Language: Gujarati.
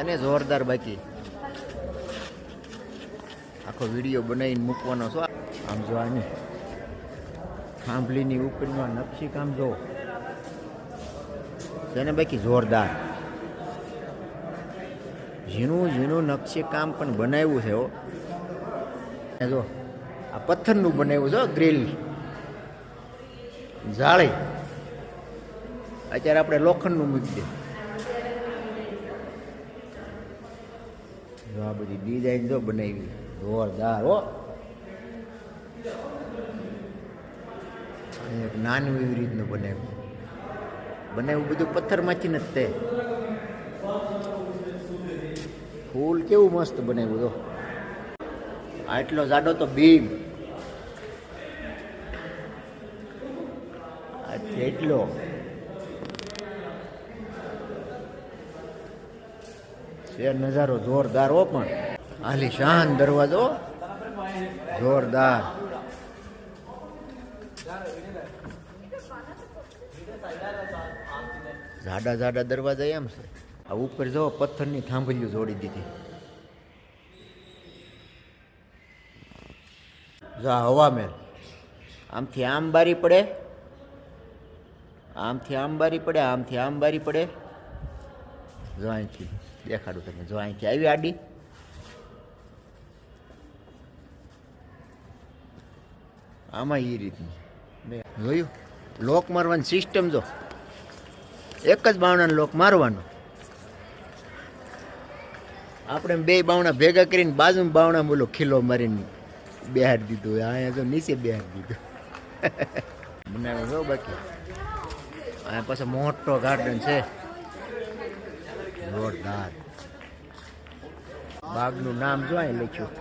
અને જોરદાર બાકી આખો વિડીયો બનાવીને મૂકવાનો છો. આમ જો આની થાંભલીની ઉપરનું નકશી કામ જો તેને બાકી જોરદાર ઝીણું નકશી કામ પણ બનાવ્યું છે. જો આ પથ્થરનું બનાવ્યું છે ગ્રીલ જાળી. અત્યારે આપણે લોખંડનું મૂકી દે. જો આ બધી ડિઝાઇન જો બનાવી જોરદાર હો. એક નાનું એવી રીતનું બનાવ્યું બધું પથ્થરમાંથી જ તે. ફૂલ કેવું મસ્ત બનાવ્યું તો. આટલો જાડો તો બીમ એટલો છે નજારો જોરદાર હો. પણ આલી શાન દરવાજો જોરદાર. જાડા દરવાજા એમ છે. આ ઉપર જો પથ્થરની થાંભલીઓ જોડી દીધી. જો હવા મેલ આમથી આમ બારી પડે, આમથી આમ બારી પડે, આમથી આમ બારી પડે. જો અહીંથી દેખાડું તમે. જો અહીંથી આવી આડી, આમાં એ રીતનું મેં જોયું. લોક મારવાની સિસ્ટમ જો એક જ બાવણાનો લોક મારવાનો. આપણે બે બાવણા ભેગા કરીને બાજુમાં બાવણા બોલો ખીલો મારીને બેહાડી દીધું. અહીંયા તો નીચે બેહાડી દીધું. બનાવ્યો જો બાકી. અહીંયા પાસે મોટો ગાર્ડન છે જોરદાર. બાગનું નામ જો અહીં લખ્યું.